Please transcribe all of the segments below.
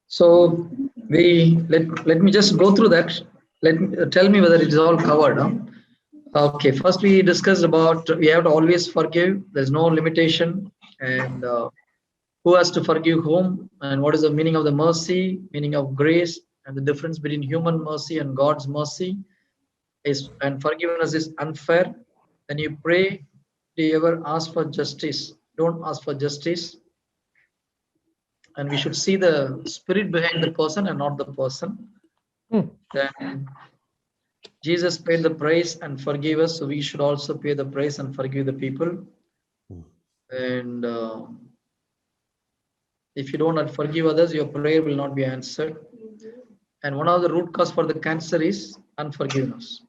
So let me just go through that. Let me tell me whether it is all covered. Huh? Okay, first we discussed about we have to always forgive. There's no limitation, and who has to forgive whom, and what is the meaning of the mercy, meaning of grace, and the difference between human mercy and God's mercy is, and forgiveness is unfair. When you pray, do you ever ask for justice? Don't ask for justice, and we should see the spirit behind the person and not the person. Then Jesus paid the price and forgave us, so we should also pay the price and forgive the people. And if you don't forgive others, your prayer will not be answered. And one of the root cause for the cancer is unforgiveness.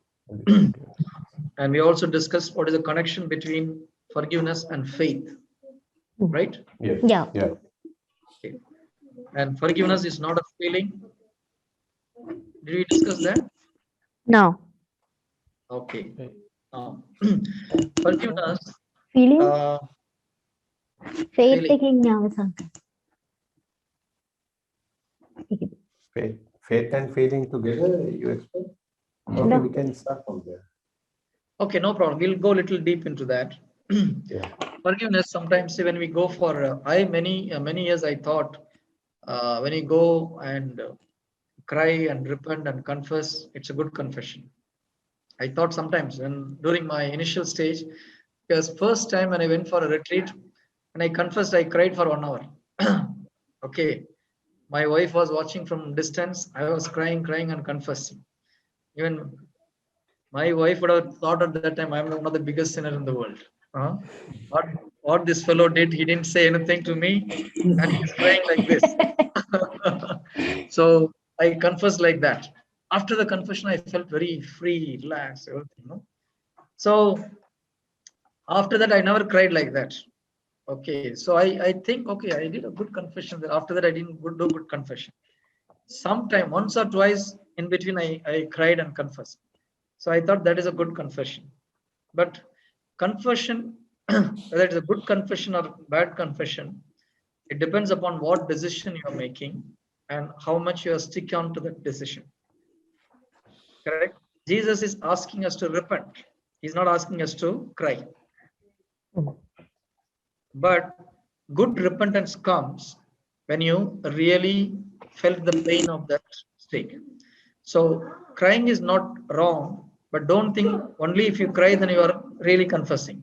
And we also discussed what is the connection between forgiveness and faith, right? Yeah. Okay. And forgiveness is not a feeling. Did we discuss that? No. Okay. Forgiveness. Feeling. Faith Feeling. taking now something. Faith and feeling together, you explain? Okay, No. we can start from there. Okay, no problem. We'll go a little deep into that. Yeah. Forgiveness. Sometimes when we go for, many years I thought, when you go and cry and repent and confess, it's a good confession. I thought sometimes when during my initial stage, because first time when I went for a retreat and I confessed, I cried for 1 hour. Okay, my wife was watching from distance. I was crying and confessing. Even my wife would have thought at that time I'm one of the biggest sinner in the world. Uh, what this fellow did, he didn't say anything to me, and he's crying like this. So I confessed like that. After the confession, I felt very free, relaxed, everything. So after that, I never cried like that. Okay, so I think, okay, I did a good confession. That after that, I didn't do good confession. Sometime, once or twice in between, I cried and confessed. So I thought that is a good confession. But confession, whether it's a good confession or bad confession, it depends upon what decision you are making and how much you are stick on to that decision. Correct? Jesus is asking us to repent. He's not asking us to cry. But good repentance comes when you really felt the pain of that mistake. So crying is not wrong, but don't think only if you cry then you are really confessing.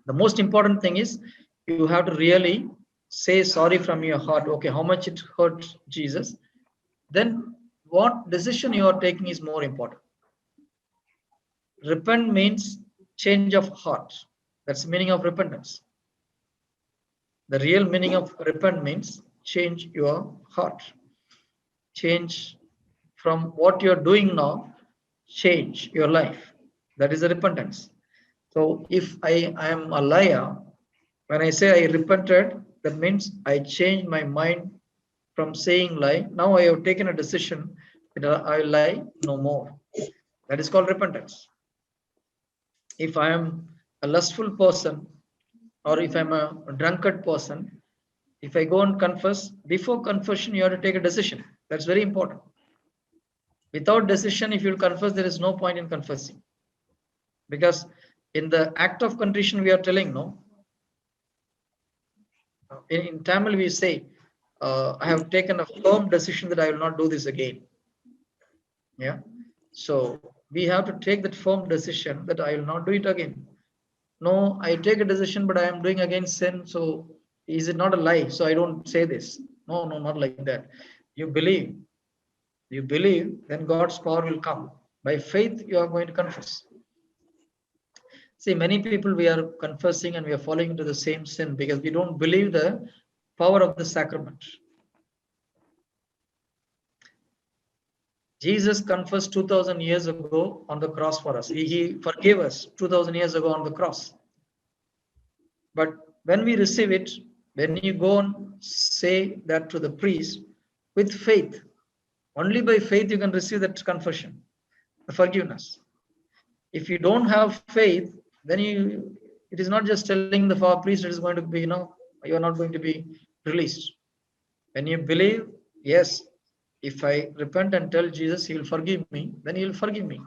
The most important thing is you have to really say sorry from your heart. Okay, how much it hurt Jesus. Then what decision you are taking is more important. Repent means change of heart. That's the meaning of repentance. The real meaning of repent means change your heart. Change from what you're doing now, change your life. That is the repentance. So if I am a liar, when I say I repented, that means I changed my mind from saying lie. Now I have taken a decision that I lie no more. That is called repentance. If I am a lustful person, or if I'm a drunkard person, if I go and confess, before confession, you have to take a decision. That's very important. Without decision, if you confess, there is no point in confessing. Because in the act of contrition, we are telling, no. In Tamil, we say, I have taken a firm decision that I will not do this again. Yeah. So we have to take that firm decision that I will not do it again. No, I take a decision, but I am doing again sin. So is it not a lie? So I don't say this. No, not like that. You believe, then God's power will come. By faith, you are going to confess. See, many people we are confessing and we are falling into the same sin because we don't believe the power of the sacrament. Jesus confessed 2000 years ago on the cross for us. He forgave us 2000 years ago on the cross. But when we receive it, when you go and say that to the priest with faith, only by faith you can receive that confession, the forgiveness. If you don't have faith, then it is not just telling the priest it is going to be, you are not going to be released. When you believe, Yes, if I repent and tell Jesus he will forgive me, then he will forgive me.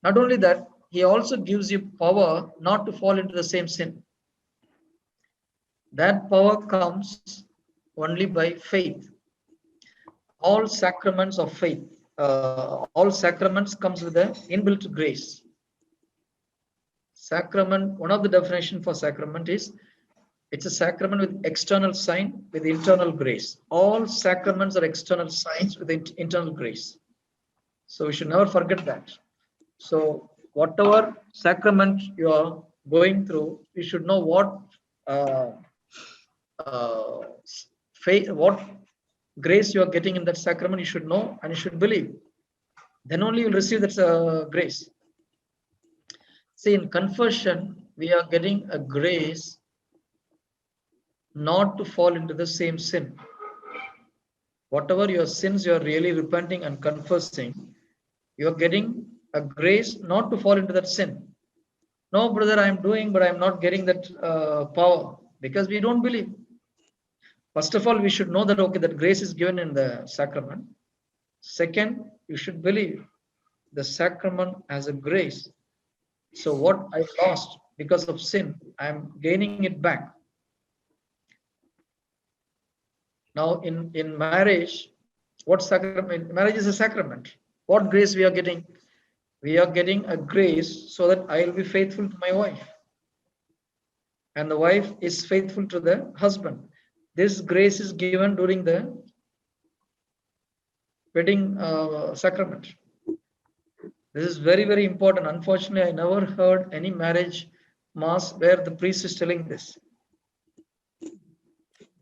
Not only that, he also gives you power not to fall into the same sin. That power comes only by faith. All sacraments of faith, all sacraments comes with an inbuilt grace. Sacrament, one of the definition for sacrament is it's a sacrament with external sign with internal grace. All sacraments are external signs with internal grace. So we should never forget that. So whatever sacrament you are going through, you should know what uh, faith, what grace you are getting in that sacrament. You should know and you should believe. Then only you will receive that grace. See, in confession, we are getting a grace not to fall into the same sin. Whatever your sins you are really repenting and confessing, you are getting a grace not to fall into that sin. No, brother, I am doing, but I am not getting that power because we don't believe. First of all, we should know that, okay, that grace is given in the sacrament. Second, you should believe the sacrament as a grace. So what I lost because of sin, I am gaining it back. Now in marriage, what sacrament? Marriage is a sacrament. What grace we are getting? We are getting a grace so that I will be faithful to my wife. And the wife is faithful to the husband. This grace is given during the wedding sacrament. This is very, very important. Unfortunately, I never heard any marriage mass where the priest is telling this.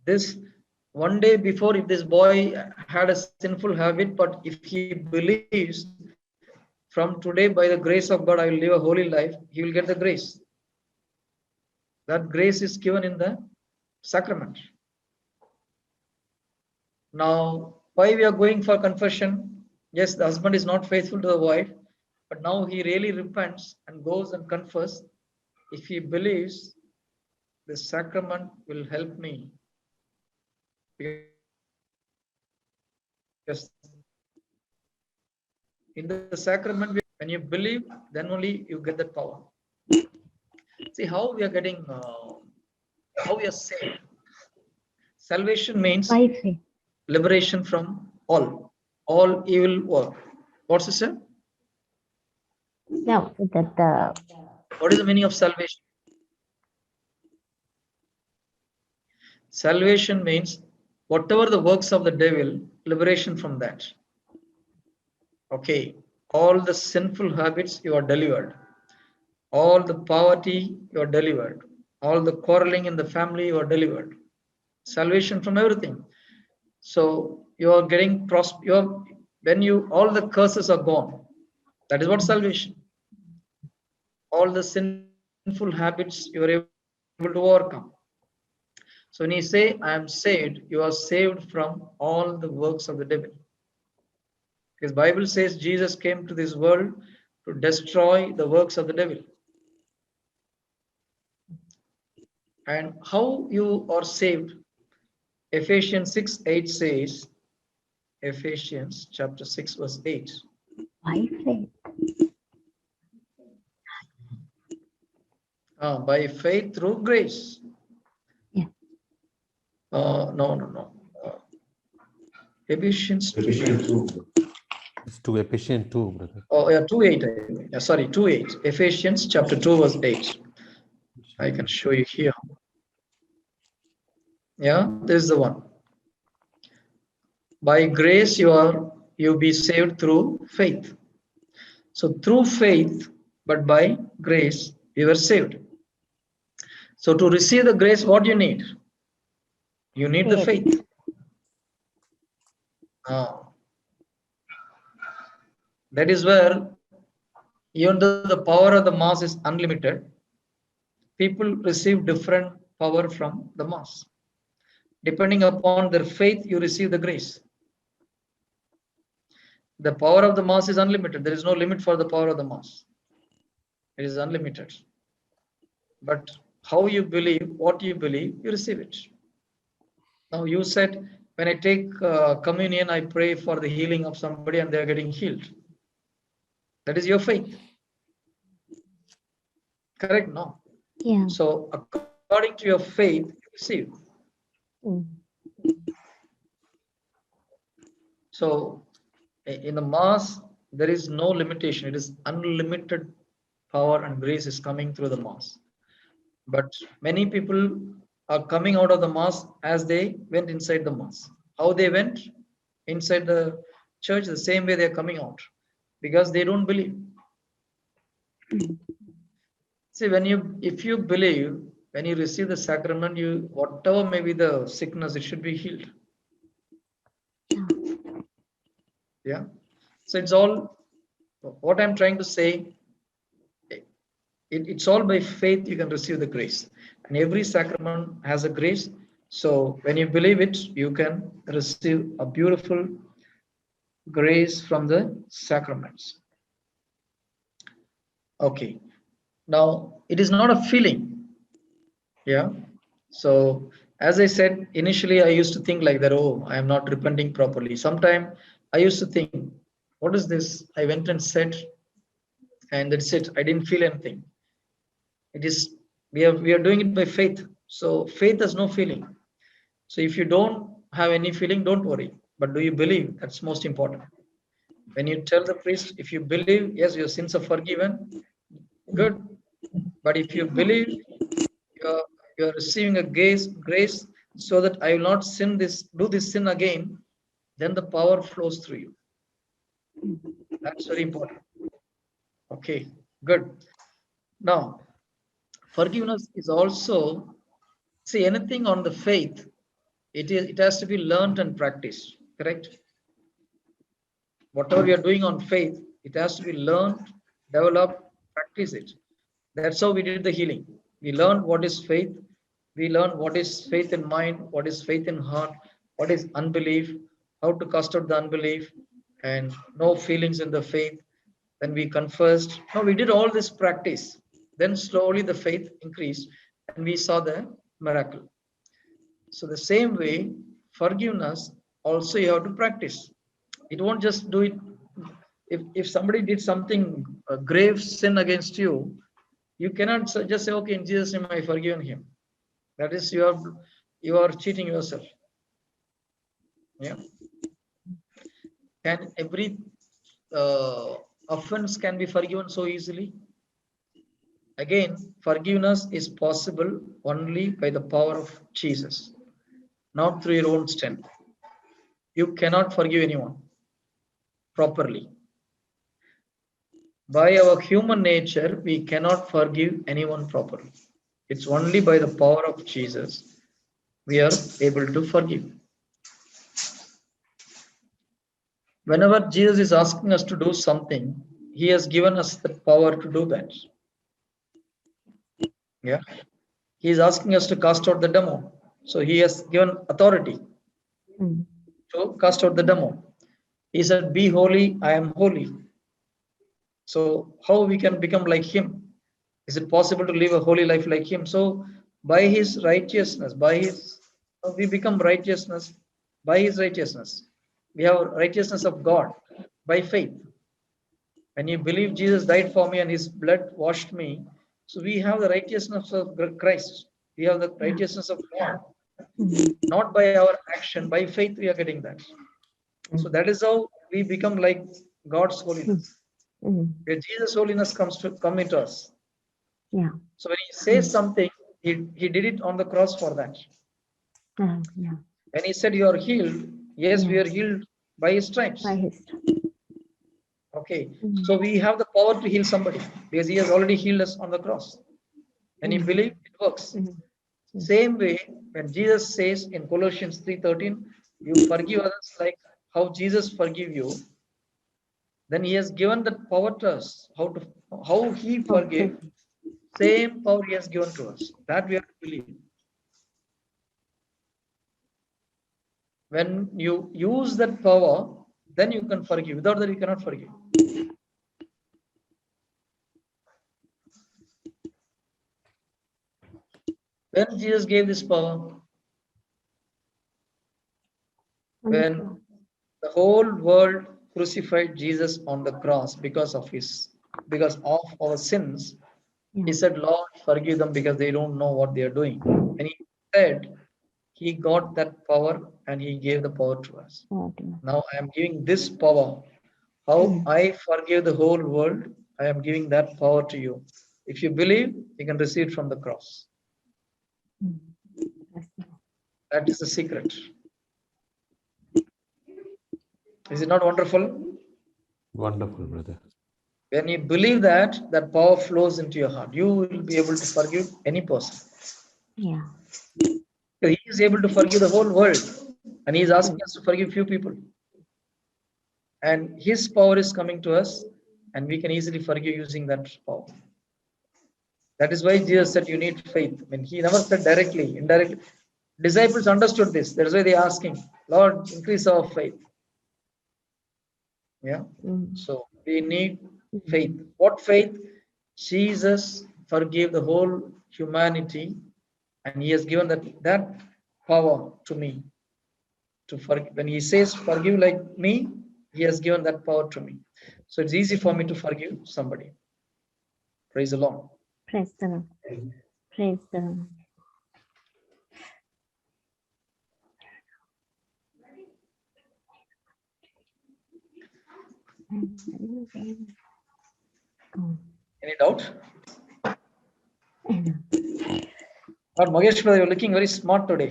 This one day before, if this boy had a sinful habit, but if he believes from today, by the grace of God, I will live a holy life, he will get the grace. That grace is given in the sacrament. Now, why we are going for confession? Yes, the husband is not faithful to the wife, but now he really repents and goes and confesses. If he believes, the sacrament will help me. Because in the sacrament, when you believe, then only you get that power. See how we are getting, how we are saved. Salvation means By faith. liberation from all evil work. What's it, sir? No, that What is the meaning of salvation? Salvation means whatever the works of the devil, liberation from that. Okay, all the sinful habits you are delivered. All the poverty you are delivered. All the quarreling in the family you are delivered. Salvation from everything. So you are getting when you all the curses are gone. That is what salvation. All the sinful habits you are able to overcome. So when you say, I am saved, you are saved from all the works of the devil. Because Bible says Jesus came to this world to destroy the works of the devil. And how you are saved? Ephesians 6:8 says, Ephesians chapter 6 verse 8. by faith. By faith through grace. Yeah. No. Ephesians 2. Ephesians 2. It's to Ephesians 2, brother. Oh, yeah, 2:8. Sorry, 2:8. Ephesians chapter 2 verse 8. I can show you here. Yeah, this is the one. By grace you be saved through faith. So through faith, but by grace you were saved. So to receive the grace, what do you need? You need the faith. That is where, even though the power of the mass is unlimited, people receive different power from the mass. Depending upon their faith, you receive the grace. The power of the mass is unlimited. There is no limit for the power of the mass. It is unlimited. But how you believe, what you believe, you receive it. Now you said, When I take communion, I pray for the healing of somebody and they are getting healed. That is your faith. Correct? No. Yeah. So according to your faith, you receive. Mm. So in the Mass, there is no limitation. It is unlimited power and grace is coming through the Mass. But many people are coming out of the Mass as they went inside the Mass. How they went inside the church, the same way they are coming out, because they don't believe. Mm. See, if you believe, when you receive the sacrament, you whatever may be the sickness, it should be healed. Yeah. Yeah. So it's all what I'm trying to say. It's all by faith you can receive the grace, and every sacrament has a grace. So when you believe it, you can receive a beautiful grace from the sacraments. Okay. Now it is not a feeling. Yeah. So as I said initially, I used to think like that. Oh, I am not repenting properly. Sometime I used to think, what is this? I went and said, and that's it. I didn't feel anything. It is we are doing it by faith. So faith has no feeling. So if you don't have any feeling, don't worry. But do you believe? That's most important. When you tell the priest, if you believe, yes, your sins are forgiven, good. But if you believe, you're receiving a grace so that I will not do this sin again, then the power flows through you. That's very important. Okay, good. Now, forgiveness is also, see, anything on the faith, it has to be learned and practiced, correct? Whatever we are doing on faith, it has to be learned, developed, practice it. That's how we did the healing. We learned what is faith. We learned what is faith in mind, what is faith in heart, what is unbelief, how to cast out the unbelief, and no feelings in the faith. Then we confessed. No, we did all this practice. Then slowly the faith increased and we saw the miracle. So the same way, forgiveness also you have to practice. It won't just do it. If somebody did something, a grave sin against you, you cannot just say, okay, in Jesus' name I forgiven him. That is you are cheating yourself. Yeah. Can every offense can be forgiven so easily? Again, forgiveness is possible only by the power of Jesus, not through your own strength. You cannot forgive anyone properly. By our human nature, we cannot forgive anyone properly. It's only by the power of Jesus we are able to forgive. Whenever Jesus is asking us to do something, he has given us the power to do that. Yeah. He is asking us to cast out the demon. So he has given authority Mm. to cast out the demon. He said, be holy, I am holy. So how we can become like him? Is it possible to live a holy life like him? So by his righteousness, we become righteousness by his righteousness. We have righteousness of God by faith. When you believe Jesus died for me and his blood washed me, so we have the righteousness of Christ. We have the righteousness of God. Mm. Not by our action, by faith we are getting that. So that is how we become like God's holiness. Mm. Where Jesus' holiness come into us. Yeah. So when he says something, he did it on the cross for that. Yeah. When he said you are healed, yes, we Yeah. are healed by his stripes. By his. Okay. Mm. So we have the power to heal somebody because he has already healed us on the cross. When you believe, it works. Mm. Same way, when Jesus says in Colossians 3:13, you forgive others like how Jesus forgive you, then he has given that power to us. How he forgave, Okay. same power he has given to us. That we have to believe. When you use that power, then you can forgive. Without that, you cannot forgive. When Jesus gave this power, when the whole world crucified Jesus on the cross because of our sins, he said, Lord, forgive them because they don't know what they are doing. And he said, he got that power and he gave the power to us. Now I am giving this power. How I forgive the whole world, I am giving that power to you. If you believe, you can receive it from the cross. That is the secret. Is it not wonderful? Wonderful, brother. When you believe that, that power flows into your heart. You will be able to forgive any person. Yeah. He is able to forgive the whole world. And he is asking us to forgive few people. And his power is coming to us, and we can easily forgive using that power. That is why Jesus said you need faith. I mean, he never said directly, indirectly. Disciples understood this. That's why they are asking, Lord, increase our faith. Yeah. So we need faith. What faith? Jesus forgave the whole humanity, and he has given that power to me to forgive. When he says forgive like me, he has given that power to me. So it's easy for me to forgive somebody. Praise the Lord. Praise the Lord. Praise the Lord. Any doubt? Lord Magesh, brother, you're looking very smart today.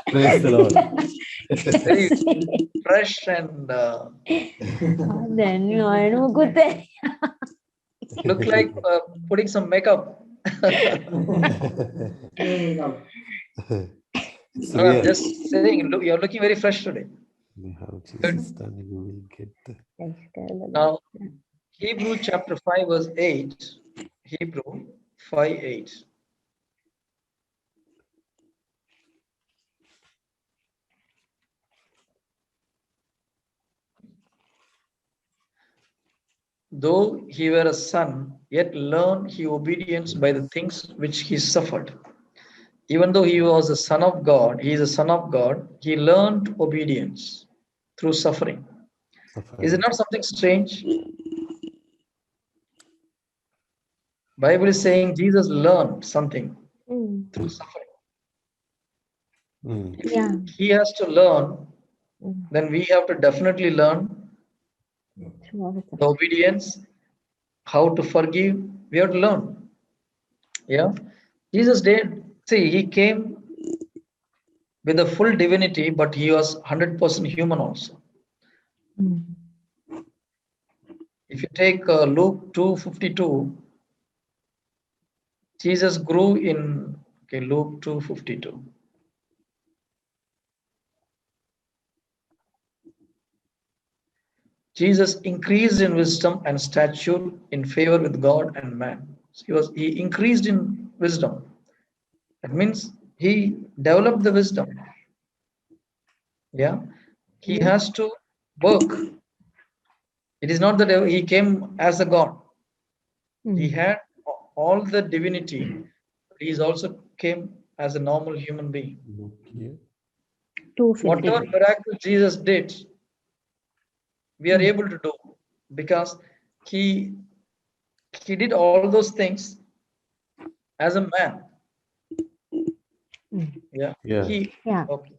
Praise the Lord. Very fresh and look like putting some makeup. It's No, I'm real. just saying, look, you're looking very fresh today. We have Jesus done, you will get the Now, Hebrew chapter 5 verse 8. Hebrew 5:8. Though he were a son, yet learned he obedience by the things which he suffered. Even though he was a son of God, he is a son of God, he learned obedience through suffering. Is it not something strange? Bible is saying Jesus learned something through suffering. If he has to learn, then we have to definitely learn the obedience, how to forgive. We have to learn. Yeah. Jesus did. See, he came with a full divinity, but he was 100% human also. If you take Luke 2:52, Jesus grew in Luke 2:52. Jesus increased in wisdom and stature in favor with God and man. So he increased in wisdom. That means he developed the wisdom. Yeah. He has to work. It is not that he came as a God. He had all the divinity. He also came as a normal human being. Whatever miracle Jesus did, we are able to do because he did all those things as a man. Yeah. Okay.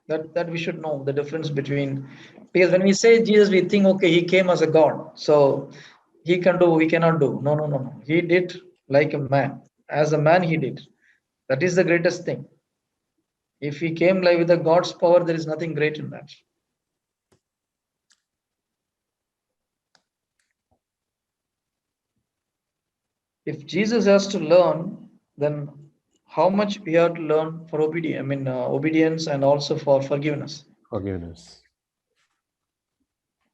That we should know the difference between, because when we say Jesus, we think, okay, he came as a God, so he can do, we cannot do. No. He did like a man. As a man, he did. That is the greatest thing. If he came like with a God's power, there is nothing great in that. If Jesus has to learn, then how much we have to learn for obedience? I mean, obedience and also for forgiveness. forgiveness.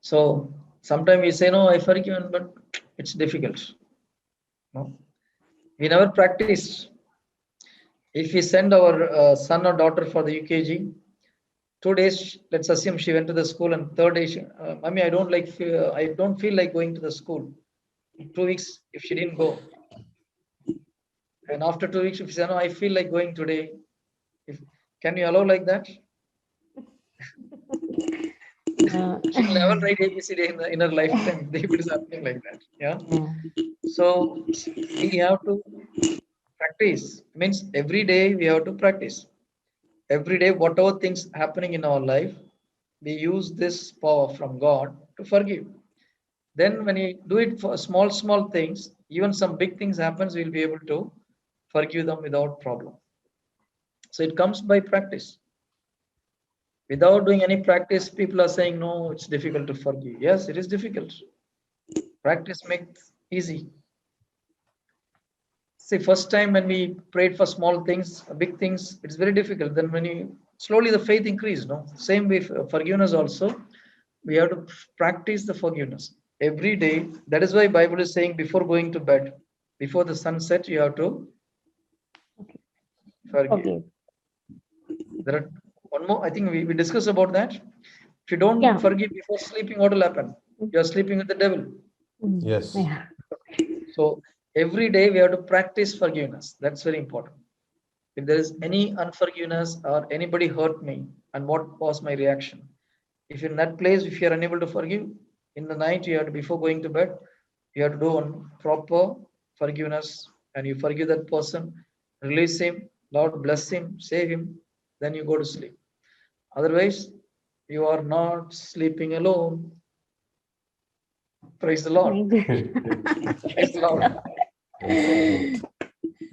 So sometimes we say, no, I forgiven, but it's difficult. No, we never practiced. If we send our son or daughter for the UKG, 2 days, let's assume she went to the school, and third day, Mommy, I don't feel like going to the school. 2 weeks, if she didn't go, and after 2 weeks, if she said, no, I feel like going today, can you allow like that? She'll never write ABCD in her lifetime. If it is happening like that. Yeah. Yeah. So we have to practice. Means every day we have to practice. Every day, whatever things happening in our life, we use this power from God to forgive. Then when we do it for small things, even some big things happens, we'll be able to forgive them without problem. So it comes by practice. Without doing any practice, people are saying, no, it's difficult to forgive. Yes, it is difficult. Practice makes easy. See, first time when we prayed for small things, big things, it's very difficult. Then when you slowly the faith increase, no? Same with forgiveness also. We have to practice the forgiveness every day. That is why Bible is saying before going to bed, before the sunset, you have to forgive. Okay. There are one more. I think we discussed about that. If you don't Yeah. forgive before sleeping, what will happen? You are sleeping with the devil. Yes. Yeah. So every day we have to practice forgiveness. That's very important. If there is any unforgiveness or anybody hurt me, and what was my reaction? If in that place, if you are unable to forgive, in the night you have to, before going to bed, you have to do one proper forgiveness, and you forgive that person, release him, Lord bless him, save him, then you go to sleep. Otherwise, you are not sleeping alone. Praise the Lord. Praise the Lord.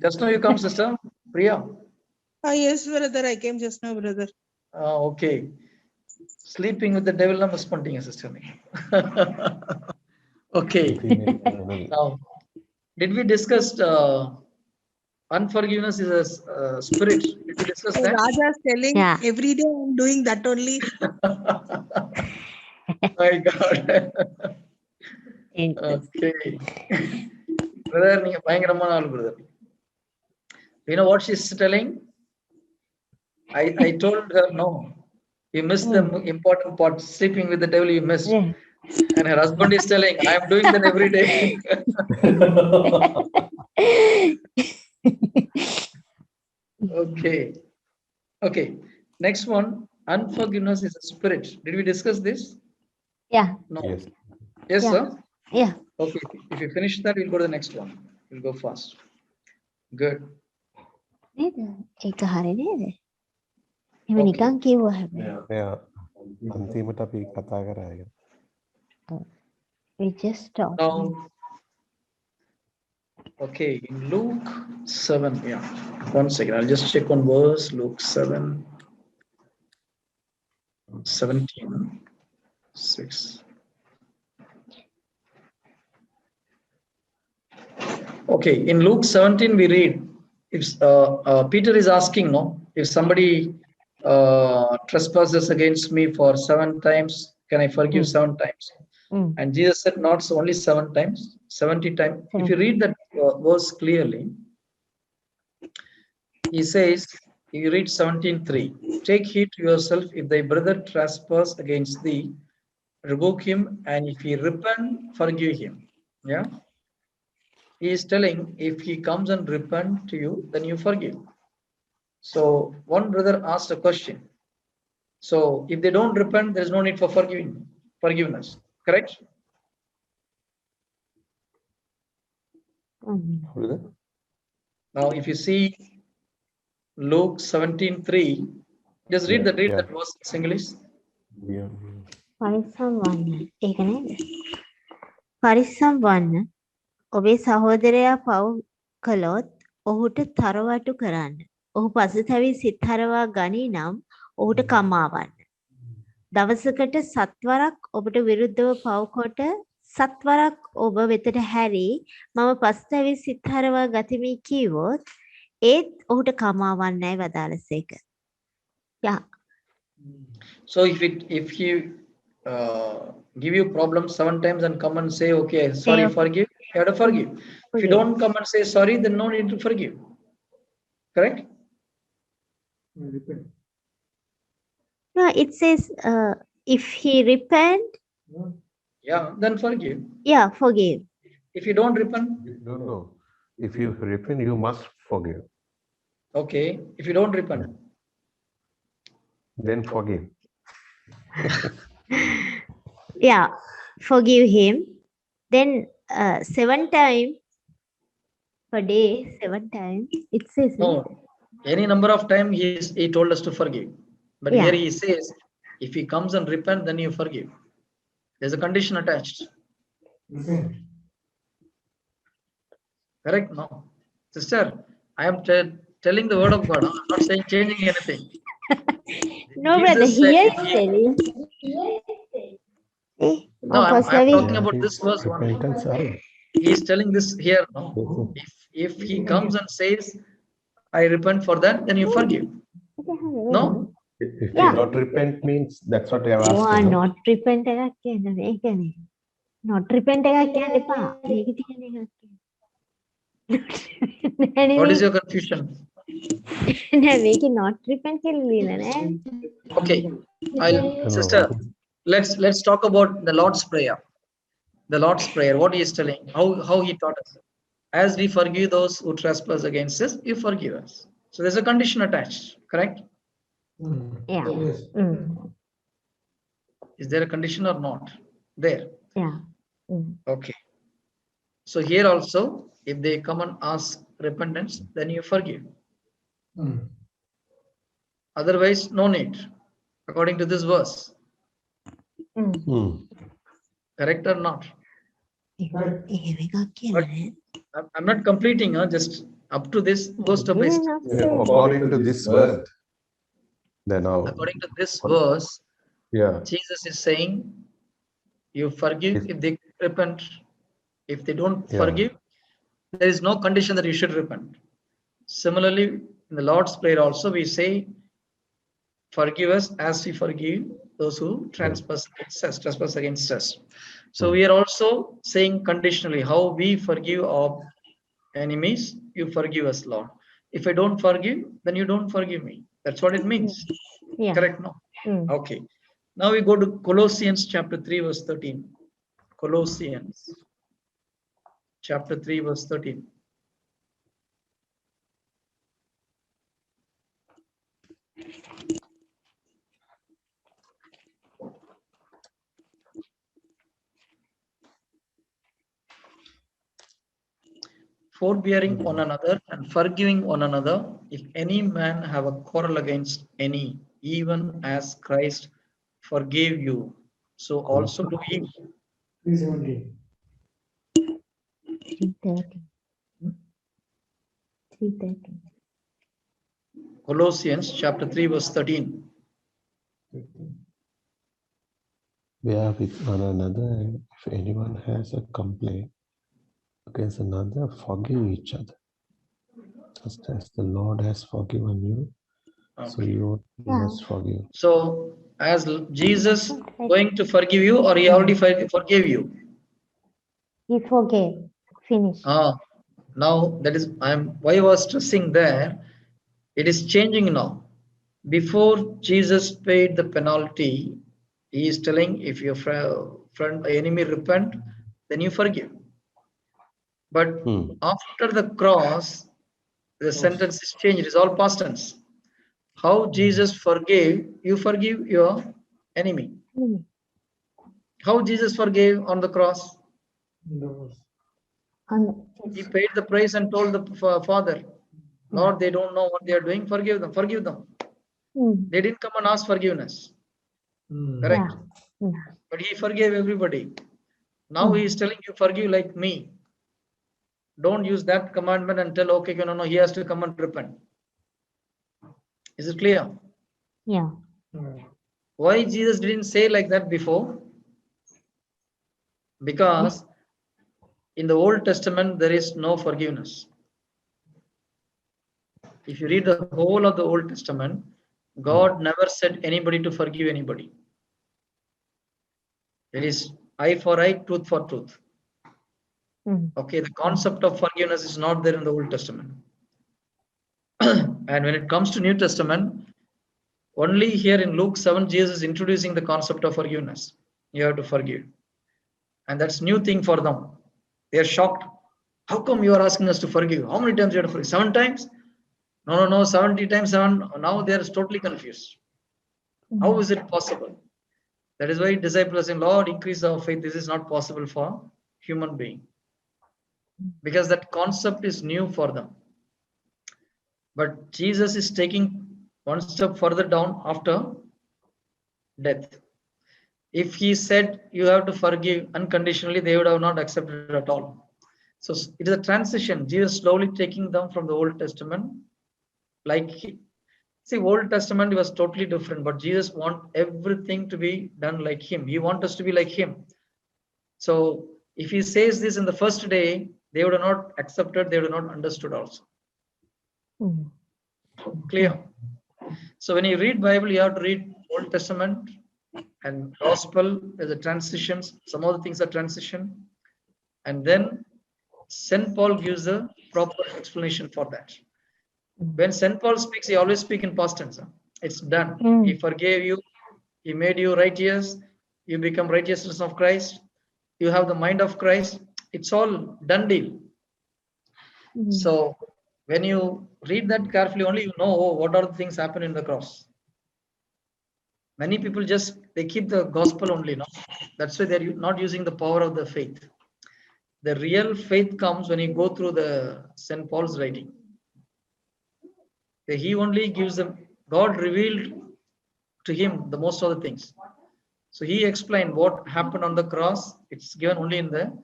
Just now you come, sister Priya. Yes, brother. I came just now, brother. Okay. Sleeping with the devil, miss பண்ணிட்டீங்க sister. Okay. Now, did we discuss unforgiveness is a spirit? Did we discuss that? Raja is telling Yeah. every day I'm doing that only. My God. Interesting. Okay. Brother, நீங்க பயங்கரமான ஆளு brother. You know what she's telling? I told her no. You missed the important part. Sleeping with the devil, you missed. Yeah. And her husband is telling, I am doing that every day. Okay. Okay. Next one. Unforgiveness is a spirit. Did we discuss this? Yeah. No. Yes. Yes, Yeah. sir. Yeah. Okay. If you finish that, we'll go to the next one. We'll go fast. Good. නේද? ඒක හරි නේද? එහෙම Okay. නිකන් කිව්වා හැබැයි. Yeah. අන්තිමට අපි කතා කරා ඒක. We just talked. Now, okay, in Luke 7, yeah. One second, I'll just check on verse, Luke 7, 17, 6. Okay, in Luke 17, we read, if Peter is asking, no, if somebody trespasses against me for 7 times, can I forgive 7 times? And Jesus said, not only 7 times, 70 times. If you read that verse clearly, he says, you read 17:3, take heed to yourself, if thy brother trespass against thee, rebuke him, and if he repent, forgive him. Yeah. He is telling, if he comes and repent to you, then you forgive. So one brother asked a question. So if they don't repent, there is no need for forgiveness. Correct? හරිද? Now, if you see Luke 17:3, just read that verse in English. Yeah. පරිස්සම් වන්න. ඒක නේද? පරිස්සම් වන්න. ඔබේ සහෝදරයා පව් කළොත් ඔහුට තරවටු කරන්න. ඔහු පසුතැවී සිත් හරවා ගනී නම් ඔහුට කමාවන්න. දවසකට 7 වරක් ඔබට විරුද්ධව පව් කොට 7 වරක් ඔබ වෙතට හැරී මම පසුතැවී සිත් හරවා ගතිමි කීවොත් ඒත් ඔහුට කමාවන්නයි වදාළසේක. Yeah. So if you give you problem 7 times and come and say, okay, sorry, okay. forgive, you have to forgive. If you don't come and say sorry, then no need to forgive. Correct? No, it says if he repent, Yeah, then forgive. yeah, forgive. If you don't repent, No. If you repent, you must forgive. okay. If you don't repent, Then forgive. Yeah, forgive him. Then 7 times per day, 7 times. It says, No, any number of time he told us to forgive. But Yeah. here he says, if he comes and repent, then you forgive. There's a condition attached. Correct? No. Sister, I am telling the word of God. I'm not saying changing anything. no, brother, Jesus said, here if is he- telling. No, I'm Pastor talking Yeah, about his this verse only. repentance are. He's telling this here. No. If he comes and says, I repent for that, then you forgive. No? If Yeah. you not repent means that's what they have You asked. are you know. not repent එකක් කියන්න මේකනේ. Not repent එකක් කියන්න එපා. මේක තියෙන එකක් කියන්න. නෑ What නෙමෙයි. is your confusion? නෑ මේකේ not repent කියලා ලියලා නෑ. Okay. No, Sister, what is- let's talk about the Lord's Prayer. The Lord's Prayer, what he is telling, how he taught us. As we forgive those who trespass against us, you forgive us. So there's a condition attached, correct? Yeah. Mm. Is there a condition or not? There. Yeah. Mm. Okay. So here also, if they come and ask repentance, then you forgive. Otherwise, no need, according to this verse. Mm. Hmm. Correct or not? එහෙම එකක් කියලා නෑ. I'm not completing, just up to this, go step by step. According to this word, then now, According to this verse, yeah, Jesus is saying, you forgive If- if they repent. If they don't Yeah. forgive, there is no condition that you should repent. Similarly, in the Lord's Prayer also, we say, forgive us as we forgive those who trespass against us. So we are also saying conditionally, how we forgive our enemies, you forgive us, Lord. If I don't forgive, then you don't forgive me. That's what it means. Yeah. Correct? No? Mm. Okay. Now we go to Colossians chapter 3, verse 13. Colossians chapter 3, verse 13. Forbearing one another and forgiving one another, if any man have a quarrel against any, even as Christ forgave you, so also do ye. 3:30. 3:30. Colossians chapter 3, verse 13. bear with one another, and if anyone has a complaint against another, forgive each other. Just as the Lord has forgiven you, so Okay. you must forgive. So, as Jesus going to forgive you, or he already forgave you? He forgave. Finish. Now that is why I was stressing there. It is changing now. Before Jesus paid the penalty, he is telling, if your friend enemy repent, then you forgive. But after the cross, the sentence is changed. It is all past tense. How Jesus forgave, you forgive your enemy. Mm. How Jesus forgave on the cross? He paid the price and told the Father, Lord, they don't know what they are doing. Forgive them. Forgive them. Mm. They didn't come and ask forgiveness. Correct. Yeah. But he forgave everybody. Now he is telling you, forgive like me. Don't use that commandment and tell, okay, no, he has to come and repent. Is it clear? Yeah. Why Jesus didn't say like that before? Because in the Old Testament, there is no forgiveness. If you read the whole of the Old Testament, God never said anybody to forgive anybody. It is eye for eye, tooth for tooth. Mm. Okay, the concept of forgiveness is not there in the Old Testament. And when it comes to New Testament, only here in Luke 7, Jesus is introducing the concept of forgiveness. You have to forgive. And that's new thing for them. They are shocked. How come you are asking us to forgive? How many times you have to forgive? 7 times? No, 70 times 7. Now they are totally confused. How is it possible? That is why disciples are saying, Lord, increase our faith. This is not possible for human being. Because that concept is new for them. But Jesus is taking one step further down after death. If he said you have to forgive unconditionally, they would have not accepted it at all. So it is a transition. Jesus slowly taking them from the Old Testament. See, Old Testament was totally different, but Jesus want everything to be done like him. He wants us to be like him. So if he says this in the first day, they would have not accepted, they would have not understood also. Clear? So when you read Bible, you have to read Old Testament and Gospel. There's a transitions. Some of the things are transition, and then Saint Paul gives a proper explanation for that. When Saint Paul speaks, he always speaks in past tense. It's done. He forgave you. He made you righteous. You become righteousness of Christ. You have the mind of Christ. It's all done deal. So when you read that carefully, only you know, oh, what are the things happen in the cross. Many people they keep the gospel only, no? That's why they're not using the power of the faith. The real faith comes when you go through the St. Paul's writing. He only gives them, God revealed to him the most of the things. So he explained what happened on the cross. It's given only in the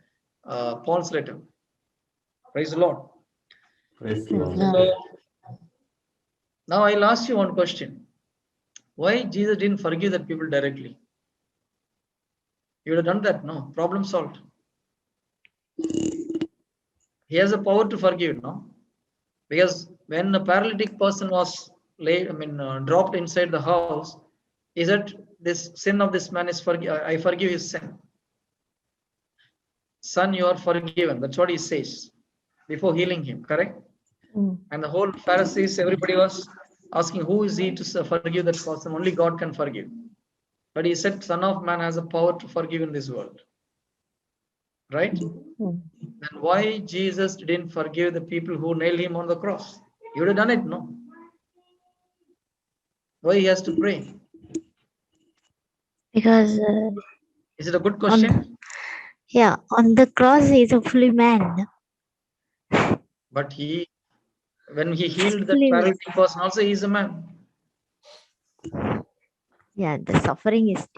Paul's letter. Praise the Lord. Praise the Lord. So now I'll ask you one question. Why Jesus didn't forgive that people directly? You would have done that, no? Problem solved. He has the power to forgive, no? Because when a paralytic person was dropped inside the house, he said, this sin of this man is I forgive his sin. Son, you are forgiven. That's what he says before healing him, correct? And the whole Pharisees, everybody was asking, who is he to forgive that person? Only God can forgive. But he said, Son of Man has a power to forgive in this world. Right? Then why Jesus didn't forgive the people who nailed him on the cross? He would have done it, no? Why he has to pray? Because Is it a good question? on the cross he is a fully man. But when he healed that Fully man. paralytic person, also he is a man. Yeah, the suffering is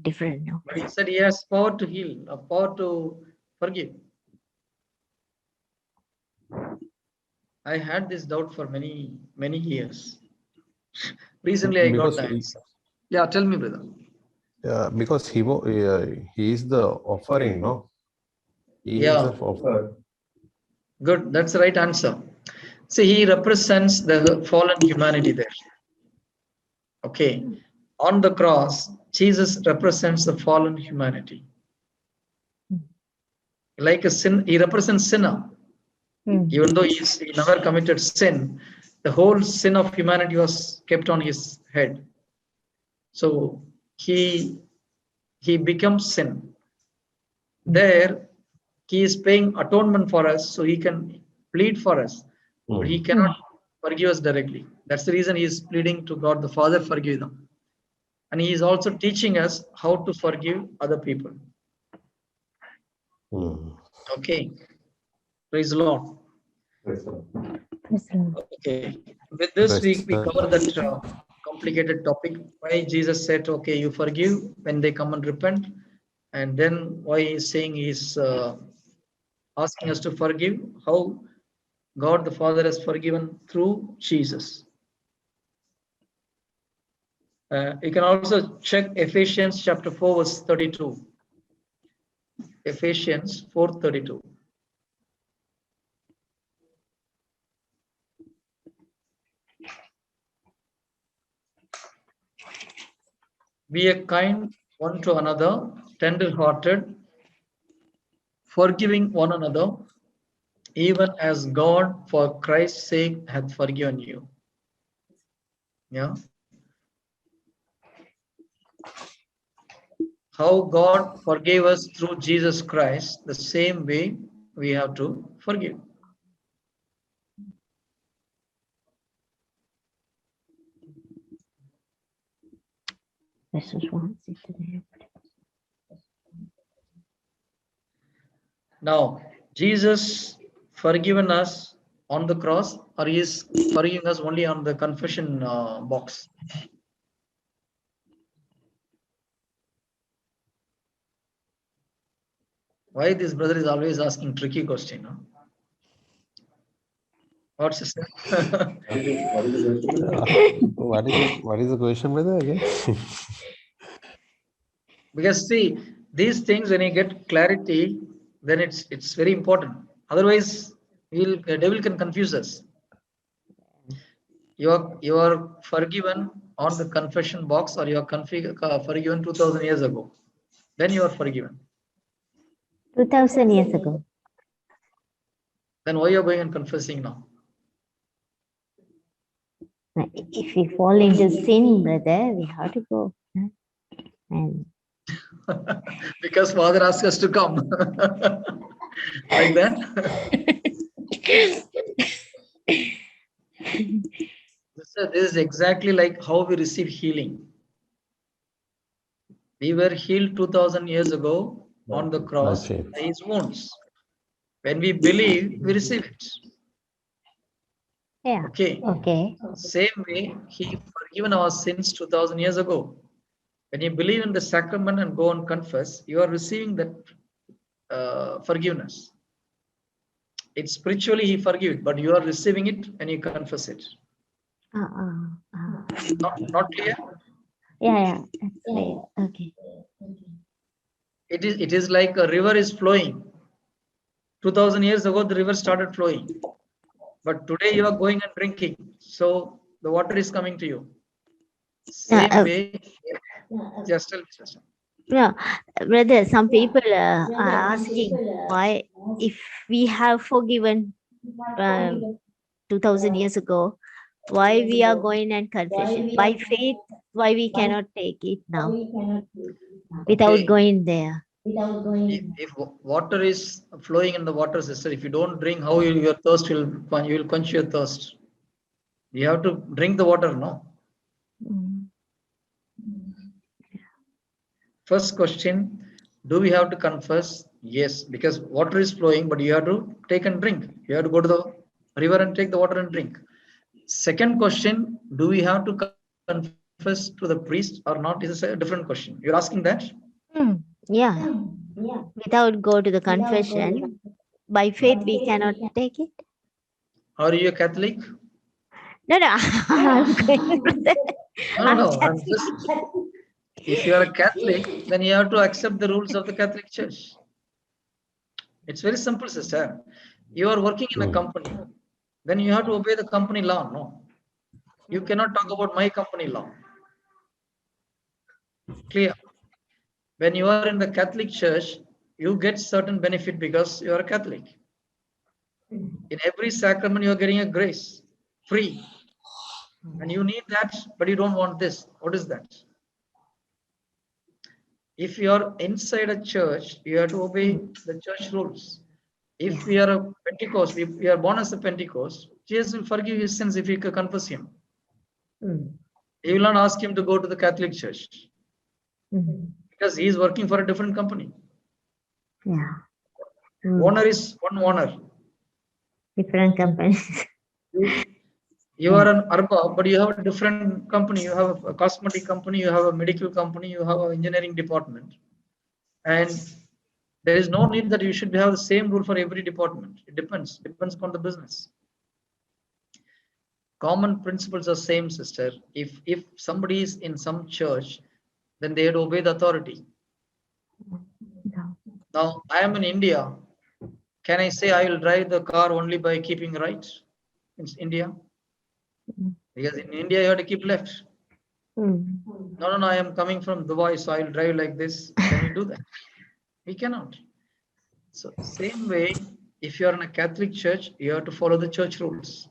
different now. But he said he has power to heal, a power to forgive. I had this doubt for many, many years. Recently, I got the answer. Yeah, tell me, brother. Because he is the offering, no? He himself offered. Good, that's the right answer. See, he represents the fallen humanity there. Okay. On the cross, Jesus represents the fallen humanity. Like a sin, he represents sinner. Even though he never committed sin, the whole sin of humanity was kept on his head. So he becomes sin. There, he is paying atonement for us, so he can plead for us, but he cannot forgive us directly. That's the reason he is pleading to God the Father, forgive them. And he is also teaching us how to forgive other people. Okay. Praise the Lord. Okay. With this, we cover that complicated topic. Why Jesus said, okay, you forgive when they come and repent. And then why he's saying he's asking us to forgive, how God the Father has forgiven through Jesus. You can also check Ephesians chapter 4 verse 32. Ephesians 4:32. Be a kind one to another, tender-hearted, forgiving one another, even as God for Christ's sake hath forgiven you. Yeah. How God forgave us through Jesus Christ, the same way we have to forgive. This is one. Now, Jesus forgiven us on the cross, or he is forgiving us only on the confession box? Why this brother is always asking tricky question? Huh? What, sister? What is the question, brother? Again? Because see, these things when you get clarity, then it's very important. Otherwise, the devil can confuse us. You are forgiven on the confession box, or you are forgiven 2000 years ago. Then you are forgiven. 2000 years ago. Then why you are going and confessing now? If we fall into sin, brother, we have to go. Huh? And Because Father asked us to come. Like that. This is exactly like how we receive healing. We were healed 2000 years ago on the cross faith. by his wounds. When we believe, we receive it. yeah, Okay. okay. Same way, he forgiven our sins 2000 years ago. When you believe in the sacrament and go and confess, you are receiving that forgiveness. It's spiritually he forgive it, but you are receiving it and you confess it. Not clear? Yeah, that's clear. Okay. It is like a river is flowing. 2000 years ago, the river started flowing. But today you are going and drinking. So the water is coming to you. Same way, just tell me, sister. No, brother, some people are asking why, if we have forgiven 2000 years ago, why we are going and confession? By faith, why we cannot take it now without Okay. going there? If water is flowing in the water, sister, if you don't drink, how your thirst will you will quench your thirst? You have to drink the water, no? Mm. First question, do we have to confess? Yes, because water is flowing, but you have to take and drink. You have to go to the river and take the water and drink. Second question, do we have to confess to the priest or not? Is a different question. You're asking that? Yeah. Without go to the confession, by faith we cannot take it. Are you a Catholic? No, no. I'm going with that. No. I'm just, if you are a Catholic, then you have to accept the rules of the Catholic Church. It's very simple, sister. You are working in a company, then you have to obey the company law. No, you cannot talk about my company law. Clear? When you are in the Catholic Church, you get certain benefit because you are a Catholic. In every sacrament, you are getting a grace, free. And you need that, but you don't want this. What is that? If you are inside a church, you have to obey the church rules. If we are a Pentecost, we are born as a Pentecost, Jesus will forgive his sins if you confess him. He will not ask him to go to the Catholic Church because he is working for a different company. Yeah. Owner is one owner. Different companies. You are an Arba, but you have a different company. You have a cosmetic company, you have a medical company, you have an engineering department. And there is no need that you should have the same rule for every department. It depends upon the business. Common principles are same, sister. If somebody is in some church, then they have to obey the authority. Now I am in India. Can I say I will drive the car only by keeping right? In India, because in India you have to keep left. No, I am coming from Dubai, so I will drive like this. Can we do that? We cannot. So same way, if you are in a Catholic church, you have to follow the church rules.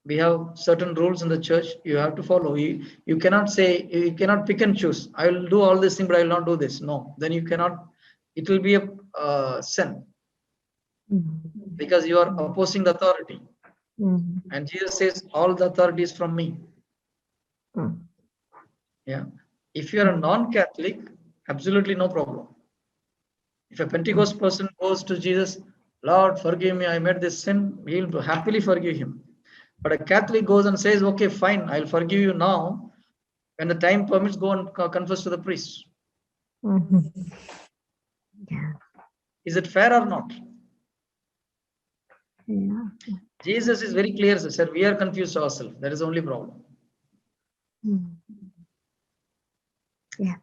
We have certain rules in the church you have to follow. You cannot say, you cannot pick and choose. I will do all this thing, but I will not do this. No, then you cannot. It will be a sin because you are opposing the authority. And Jesus says, all the authority is from me. Yeah. If you are a non-Catholic, absolutely no problem. If a Pentecost person goes to Jesus, Lord, forgive me, I made this sin, he'll happily forgive him. But a Catholic goes and says, okay, fine, I'll forgive you now. When the time permits, go and confess to the priest. Mhm. Yeah. Is it fair or not? Yeah. Jesus is very clear, sir. We are confused ourselves. That is the only problem. Mm. Yeah.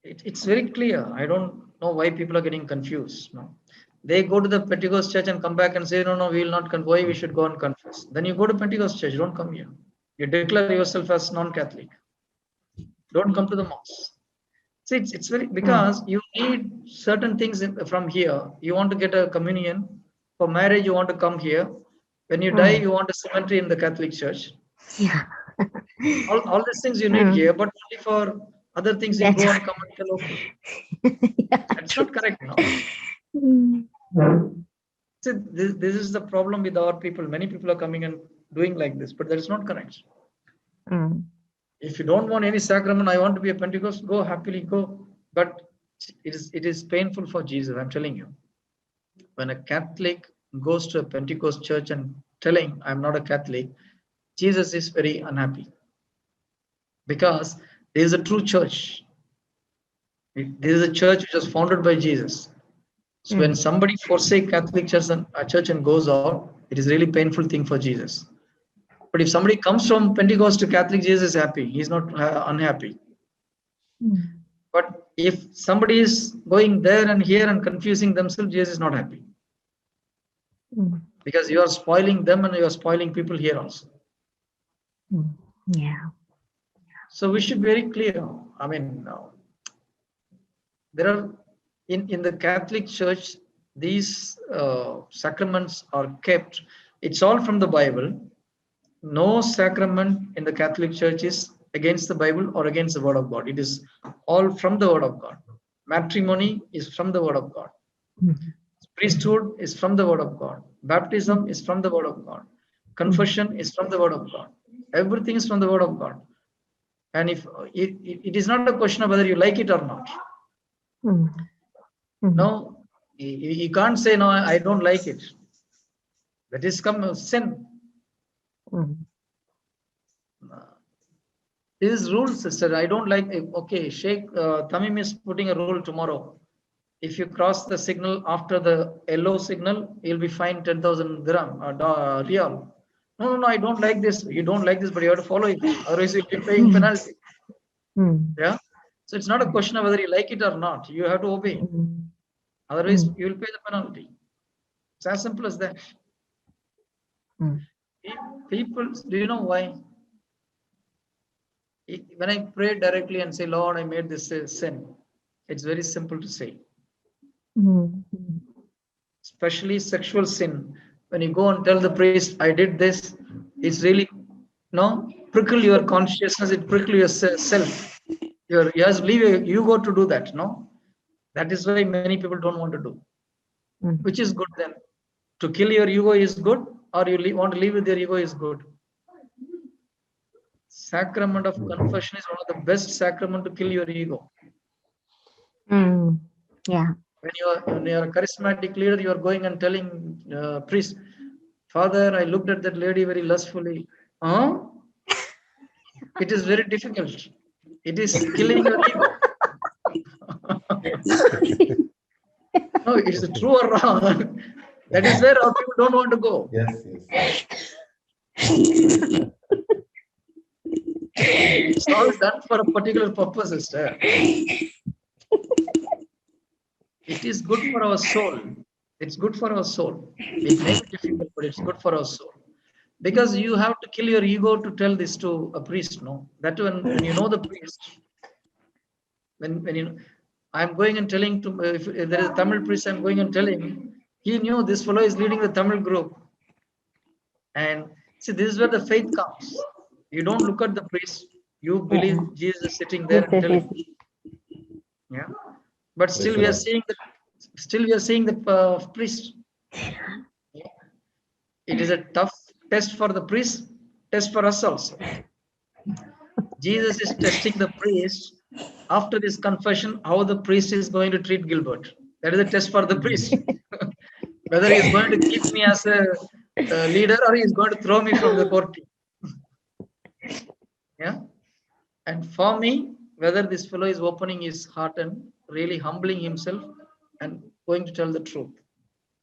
It's very clear. I don't know why people are getting confused. No, they go to the Pentecost church and come back and say, no, we will not confess. Why we should go and confess? Then you go to Pentecost church. Don't come here. You declare yourself as non-Catholic. Don't come to the mosque. See, it's very because you need certain things from here. You want to get a communion for marriage. You want to come here. When you die, you want a cemetery in the Catholic Church. Yeah. All these things you need here, but only for other things you That's go and come and tell, okay. Yeah. That's not correct, no. Mm. See, this is the problem with our people. Many people are coming and doing like this, but that is not correct. Mm. If you don't want any sacrament, I want to be a Pentecost, go happily go. But it is painful for Jesus, I'm telling you. When a Catholic goes to a Pentecost church and telling, I'm not a Catholic, Jesus is very unhappy. Because there is a true church. There is a church which was founded by Jesus. So when somebody forsake Catholic church and goes out, it is really painful thing for Jesus. But if somebody comes from Pentecost to Catholic, Jesus is happy. He's not unhappy. Mm. But if somebody is going there and here and confusing themselves, Jesus is not happy. Mm. Because you are spoiling them and you are spoiling people here also. Mm. Yeah. So we should be very clear. I mean, there are in the Catholic Church, these sacraments are kept. It's all from the Bible. No sacrament in the Catholic Church is against the Bible or against the Word of God. It is all from the Word of God. Matrimony is from the Word of God. Mm. Priesthood is from the Word of God. Baptism is from the Word of God. Confession is from the Word of God. Everything is from the Word of God. And if it is not a question of whether you like it or not. Mm. Mm. No, you can't say, no, I don't like it. That is sin. Mm. This is rules, sister. I don't like, okay, Sheikh Tamim is putting a rule tomorrow. If you cross the signal after the yellow signal, you'll be fined 10,000 dirham, real. No, I don't like this. You don't like this, but you have to follow it. Otherwise, you'll be paying penalty. Mm. Yeah. So it's not a question of whether you like it or not. You have to obey. Mm. Otherwise, you will pay the penalty. It's as simple as that. Mm. People, do you know why? When I pray directly and say, Lord, I made this sin, it's very simple to say. Mm. Especially sexual sin. When you go and tell the priest, I did this, it's really, prickle your consciousness, it prickle your self. You just leave you go to do that, no? That is why many people don't want to do. Mm. Which is good then? To kill your ego is good, or you want to live with your ego is good? Sacrament of confession is one of the best sacrament to kill your ego. Mm. Yeah. When you are a charismatic leader, you are going and telling priest, Father, I looked at that lady very lustfully. It is very difficult. It is killing your ego. No, is it true or wrong? That is where our people don't want to go. Yes. It's all done for a particular purpose, sister. It is good for our soul. It's good for our soul. It may be difficult, but it's good for our soul. Because you have to kill your ego to tell this to a priest, no? That when you know the priest, when you, I'm going and telling to, if there is a Tamil priest, I'm going and telling, he knew this fellow is leading the Tamil group. And see, this is where the faith comes. You don't look at the priest, you believe Jesus is sitting there and telling. Yeah. But still we are seeing the priest. It is a tough test for the priest, test for us also. Jesus is testing the priest after this confession, how the priest is going to treat Gilbert. That is a test for the priest. Whether he is going to keep me as a leader or he is going to throw me from the court. Yeah. And for me, whether this fellow is opening his heart and really humbling himself and going to tell the truth,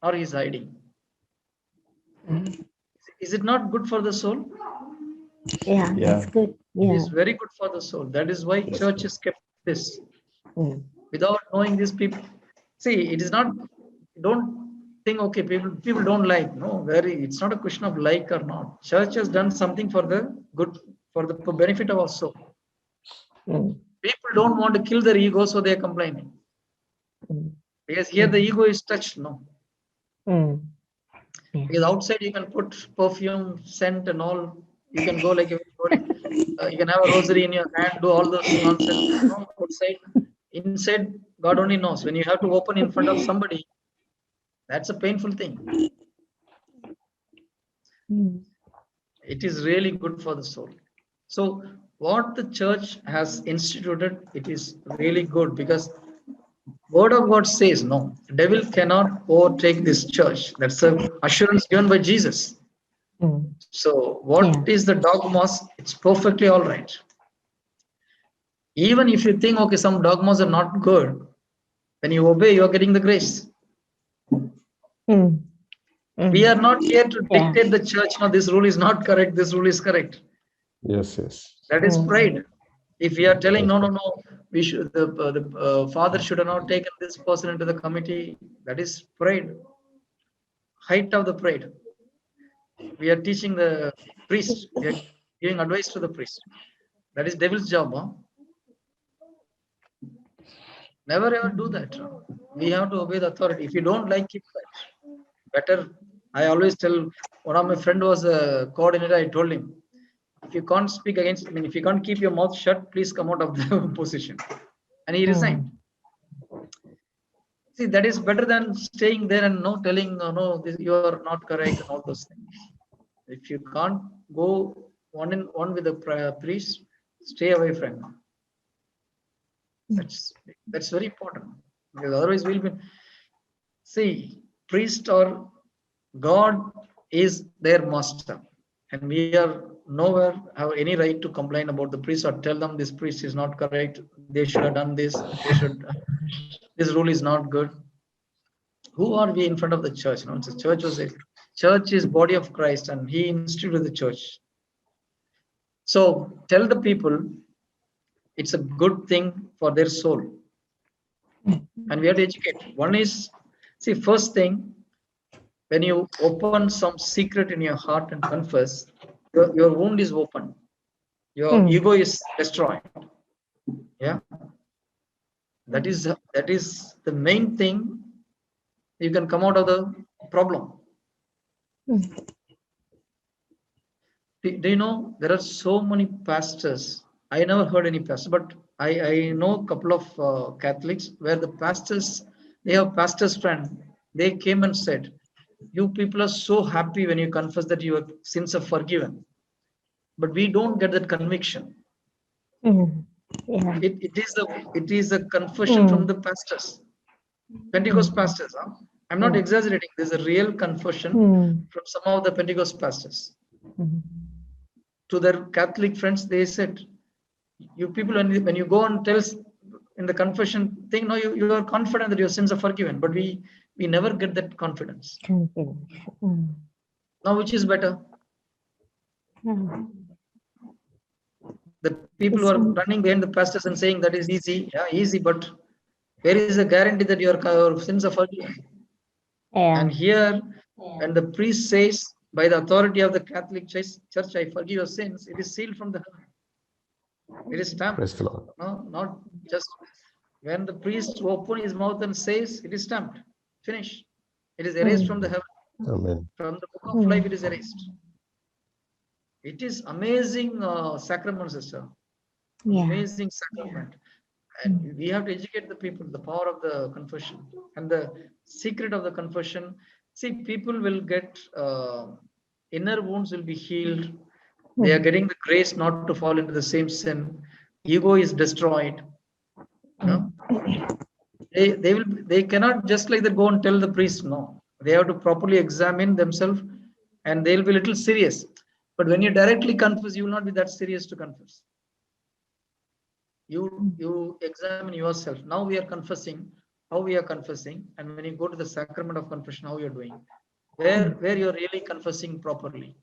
or he is hiding. Is it not good for the soul? Yeah, that's good. It Yeah. is very good for the soul. That is why Yes, church sir. is kept this. Mm. Without knowing these people, see, it is not, don't think, okay, people don't like. No, it's not a question of like or not. Church has done something for the good, for the benefit of our soul. Mm. People don't want to kill their ego, so they are complaining. Mm. Because here the ego is touched, no. Mm. Yeah. Because outside you can put perfume, scent, and all. You can go like you can have a rosary in your hand, do all those nonsense. No, outside, inside, God only knows. When you have to open in front of somebody, that's a painful thing. Mm. It is really good for the soul. So what the church has instituted, it is really good because Word of God says no, devil cannot overtake this church. That's the assurance given by Jesus. Mm. So what is the dogmas? It's perfectly all right. Even if you think, okay, some dogmas are not good, when you obey, you are getting the grace. Mm. We are not here to Yeah. dictate the church. No, this rule is not correct. This rule is correct. Yes, yes. That is Mm. pride. If we are telling Yes. no, we should the father should have not taken this person into the committee. That is pride. Height of the pride. We are teaching the priest. We are giving advice to the priest. That is devil's job. Huh? Never ever do that. We have to obey the authority. If you don't like, keep quiet. Better. I always tell one of my friend was a coordinator. I told him, if you can't speak against, I mean, if you can't keep your mouth shut, please come out of the position. And he resigned. See, that is better than staying there and no telling, no, this, you are not correct and all those things. If you can't go one with the priest, stay away from him. That's very important because otherwise we'll be. See, priest or God is their master, and we are nowhere have any right to complain about the priest or tell them this priest is not correct. They should have done this. They should. This rule is not good. Who are we in front of the church? No, the church is body of Christ, and He instituted the church. So tell the people it's a good thing for their soul, and we have to educate. One is, see, first thing, when you open some secret in your heart and confess, your wound is open, your ego is destroyed. Yeah, that is the main thing. You can come out of the problem. Do you know there are so many pastors? I never heard any pastor, but I know a couple of Catholics where the pastors, they have pastors friend. They came and said, "You people are so happy when you confess that your sins are forgiven, but we don't get that conviction." Yeah. It is a confession from the pastors, Pentecost pastors. Huh? I'm not exaggerating. There's a real confession from some of the Pentecost pastors. To their Catholic friends, they said, "You people, when you go and tell in the confession thing, no, you are confident that your sins are forgiven, but we never get that confidence." Now, which is better? The people who are running behind the pastors and saying that is easy, yeah, easy, but there is a guarantee that your sins are forgiven. And here, when the priest says, by the authority of the Catholic Church, I forgive your sins, it is sealed from the heaven. It is stamped. Praise the Lord. No, not just when the priest opens his mouth and says, it is stamped. Finish. It is erased from the heaven. Amen. From the book of life, it is erased. It is amazing sacrament, sister. Amazing sacrament. And we have to educate the people, the power of the confession and the secret of the confession. See, people will get inner wounds will be healed. They are getting the grace not to fall into the same sin. Ego is destroyed. They cannot just like that go and tell the priest. No, they have to properly examine themselves, and they'll be a little serious. But when you directly confess, you will not be that serious to confess. You examine yourself. Now we are confessing, how we are confessing, and when you go to the sacrament of confession, how you're doing, where you're really confessing properly.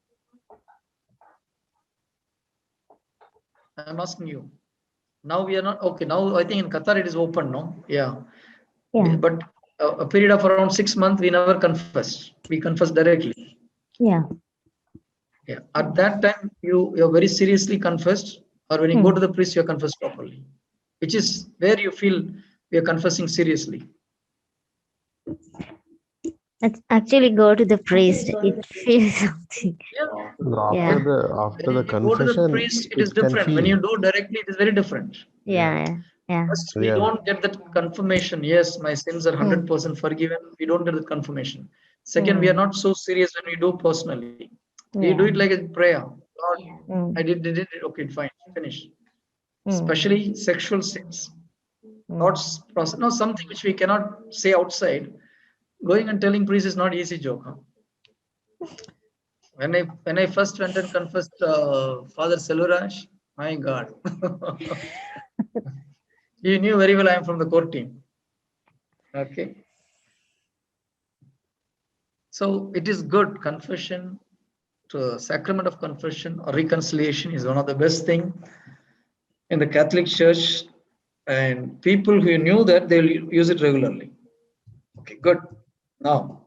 I'm asking you. Now we are not okay. Now I think in Qatar it is open, no? Yeah. Yeah. But a period of around 6 months, we never confessed. We confessed directly. Yeah. Yeah. At that time, you're very seriously confessed, or when you go to the priest, you're confessed properly, which is where you feel we are confessing seriously. Actually go to the priest. It feels something. Yeah. No, Yeah. after the When you go to the confession, priest, it is can different. When feel. you do directly, it is very different. Yeah. Yeah. First, we Yeah. don't get that confirmation. Yes, my sins are 100% forgiven. We don't get that confirmation. Second, we are not so serious when we do personally. We do it like a prayer. Lord, I did it. Okay, fine, finish. Especially sexual sins. Thoughts, process. No, something which we cannot say outside. Going and telling priest is not easy joke. Huh? When I first went and confessed Father Selvaraj, my God. He knew very well I am from the court team. Okay. So it is good. Confession, to sacrament of confession or reconciliation is one of the best thing in the Catholic Church, and people who knew that they'll use it regularly. Okay, good. Now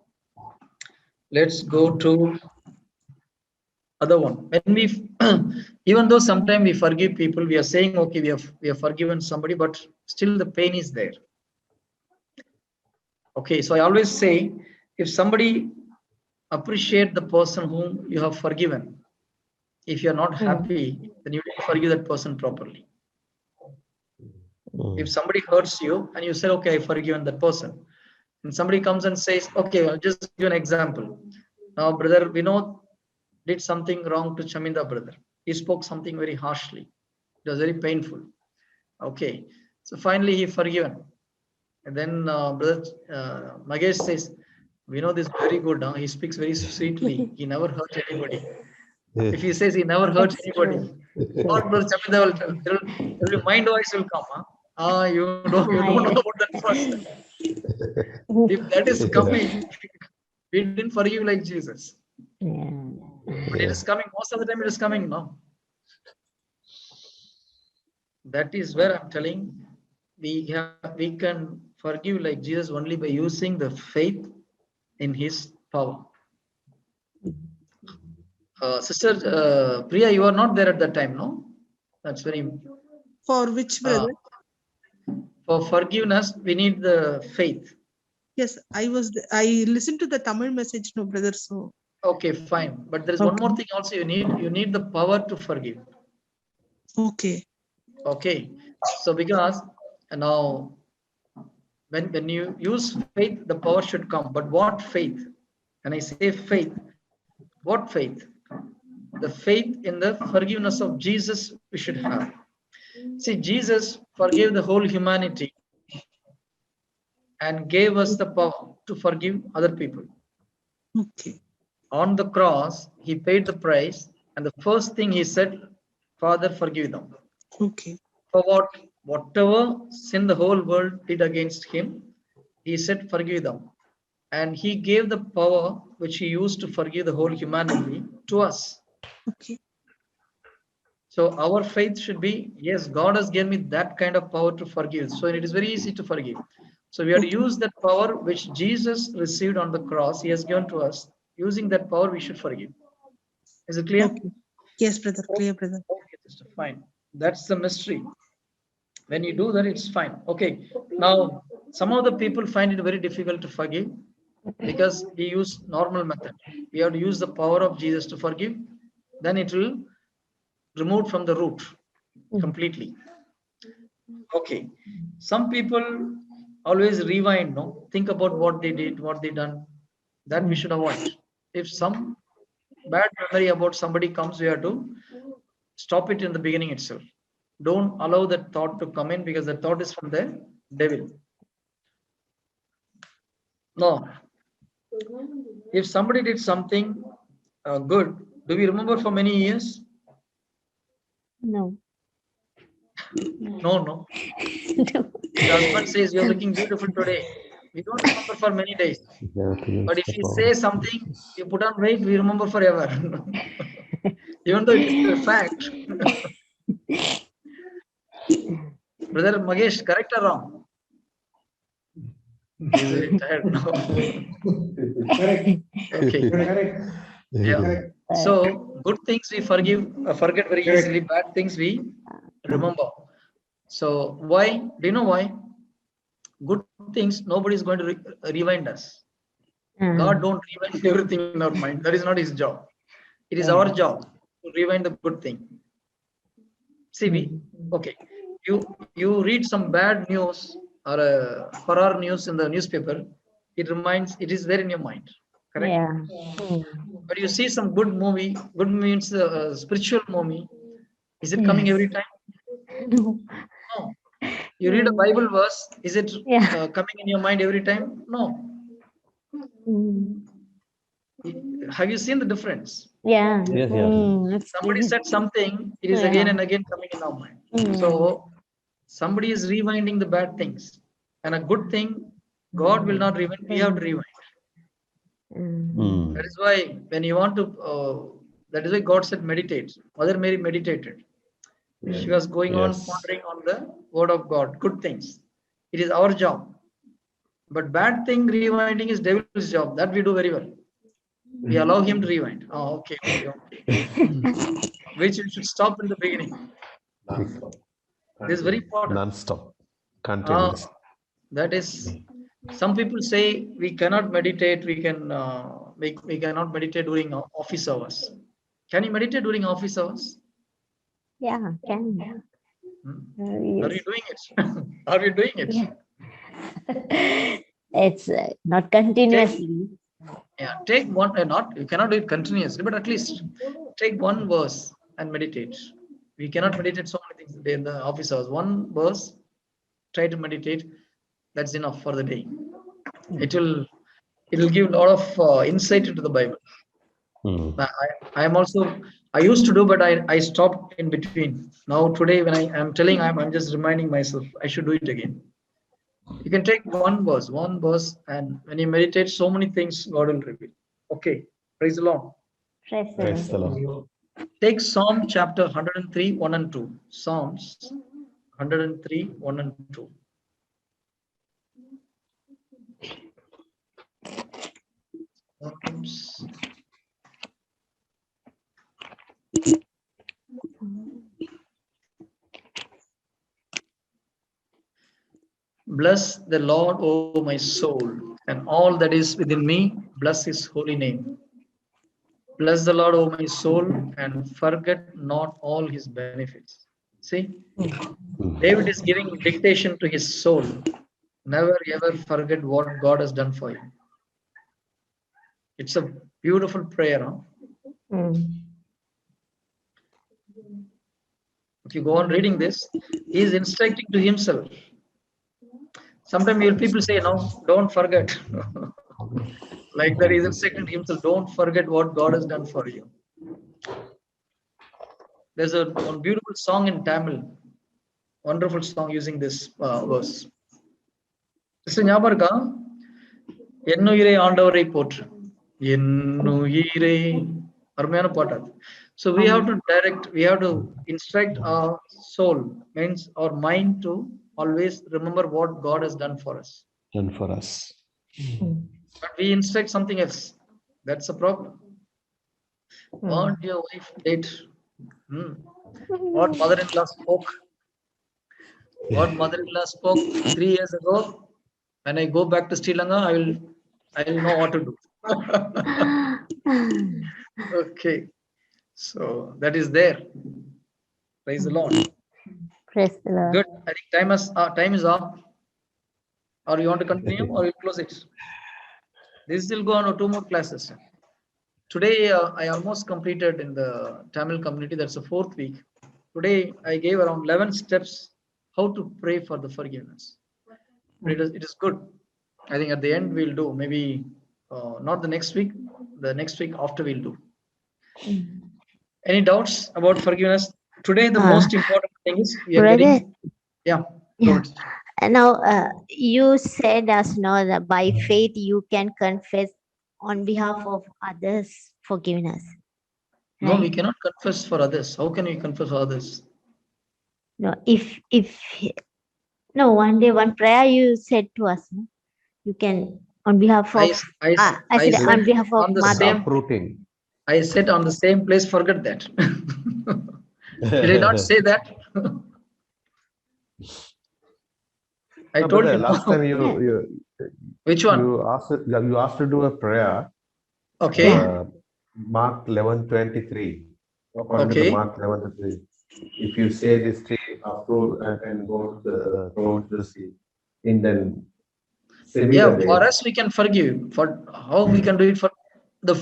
let's go to other one. When we, even though sometimes we forgive people, we are saying okay, we have forgiven somebody, but still the pain is there. Okay, so I always say, if somebody appreciate the person whom you have forgiven, if you're not happy, then you didn't forgive that person properly. If somebody hurts you and you say, okay, I've forgiven that person, and somebody comes and says, okay, I'll just give you an example. Now, brother Vinod did something wrong to Chaminda brother. He spoke something very harshly. It was very painful. Okay, so finally he forgiven. And then brother Magesh says, Vinod is very good. He speaks very sweetly. He never hurts anybody. If he says he never hurts anybody, what brother Chaminda will tell? There will be mind voice will come. Huh? You don't know about that first. If that is coming, we didn't forgive like Jesus. But it is coming, most of the time it is coming now. That is where I'm telling we can forgive like Jesus only by using the faith in his power. Sister Priya, you are not there at that time, no? That's very For which brother? For forgiveness, we need the faith. Yes, I listened to the Tamil message, no brother. So okay, fine. But there is one more thing also you need. You need the power to forgive. Okay. Okay. So because now when you use faith, the power should come. But what faith? When I say faith, what faith? The faith in the forgiveness of Jesus we should have. See, Jesus forgave the whole humanity and gave us the power to forgive other people. Okay. On the cross, he paid the price, and the first thing he said, Father, forgive them. Okay. For whatever sin the whole world did against him, he said, forgive them. And he gave the power which he used to forgive the whole humanity to us. Okay. So our faith should be, yes, God has given me that kind of power to forgive. So it is very easy to forgive. So we have to use that power which Jesus received on the cross. He has given to us. Using that power, we should forgive. Is it clear? Okay. Yes, brother. Clear, brother. Okay, sister, fine. That's the mystery. When you do that, it's fine. Okay. Now, some of the people find it very difficult to forgive because we use normal method. We have to use the power of Jesus to forgive. Then it will remove from the root completely. Okay. Some people always rewind, no? Think about what they did, what they done. That we should avoid. If some bad memory about somebody comes, we have to stop it in the beginning itself. Don't allow that thought to come in because the thought is from the devil. No. If somebody did something good, do we remember for many years? No. No, no. The husband says, "You're looking beautiful today." We don't remember for many days. But if he says something, you put on weight, we remember forever. Even though it is a fact. Brother Magesh, correct or wrong? Is it tired now? Okay. Yeah. So good things we forget very easily. Bad things we remember. So why? Do you know why? Good things nobody is going to rewind us. God don't rewind everything in our mind. That is not His job. It is our job to rewind the good thing. See, okay. You read some bad news or horror news in the newspaper. It is there in your mind. Correct? Yeah. But you see some good movie. Good means spiritual movie. Is it coming every time? No. No. You read a Bible verse. Is it Yeah. coming in your mind every time? No. Have you seen the difference? Yeah. Yes, yes. Somebody said something, it is again and again coming in our mind. So somebody is rewinding the bad things. And a good thing, God will not rewind, we have to rewind. That is why when you want to, that is why God said meditate. Mother Mary meditated. She was going on pondering on the word of God, good things. It is our job. But bad thing rewinding is devil's job. That we do very well. We allow him to rewind. Oh, okay. Which we should stop in the beginning. This is very important. Non-stop. Continuous. That is, some people say we cannot meditate. We cannot meditate during office hours. Can you meditate during office hours? Yeah, can. Are you doing it? Are you doing it? Yeah. It's not continuously. Yeah, take one. You cannot do it continuously, but at least take one verse and meditate. We cannot meditate so many things in the office hours. One verse, try to meditate. That's enough for the day. It will give a lot of insight into the Bible. I used to do, but I stopped in between. Now today, when I am telling, I'm just reminding myself I should do it again. You can take one verse, and when you meditate, so many things God will reveal. Okay, praise the Lord. Praise the Lord. Take Psalm chapter 103, 1 and 2. Psalms 103, 1 and 2. Psalms. Bless the Lord, O my soul, and all that is within me, bless his holy name. Bless the Lord, O my soul, and forget not all his benefits. See, David is giving dictation to his soul. Never ever forget what God has done for you. It's a beautiful prayer. Huh? If you go on reading this, he is instructing to himself. Sometimes people say, no, don't forget. Like that, he's instructing himself, don't forget what God has done for you. There's one beautiful song in Tamil, wonderful song using this verse. Sister Nyabarka, Ennuire Andavare Potru. Ennuire, Armayana Patat. So we have to instruct our soul, means our mind, to always remember what God has done for us. Done for us. But we instruct something else. That's a problem. What your wife did. What mother-in-law spoke. What mother-in-law spoke 3 years ago. When I go back to Sri Lanka, I will know what to do. Okay. So that is there. Praise the Lord. Praise the Lord. Good. I think time is up. Or you want to continue or you close it? This will go on to 2 more classes. Today I almost completed in the Tamil community. That's the 4th week. Today I gave around 11 steps how to pray for the forgiveness. But it is good. I think at the end we'll do, maybe not the next week, the next week after we'll do. Mm. Any doubts about forgiveness? Today, the most important thing is we are Brother, getting, yeah, go yeah. ahead. And now you said us know that by faith you can confess on behalf of others forgiveness. No, we Right? cannot confess for others. How can we confess for others? No, if no, one day one prayer you said to us, no? You can on behalf I, of s- I, s- I I said said on behalf of on the mother. same, Uprooting. I said on the same place, forget that. Did I not say that? I No, told brother, you. last time Yeah. Which one? you asked to do a prayer. Okay. Yeah. Mark 11:23. According to the Okay. Mark 11:23. If you say this tree uproot and go to throw to the sea, in then Yeah, similar for way. us, we can forgive. For how we can do it for the,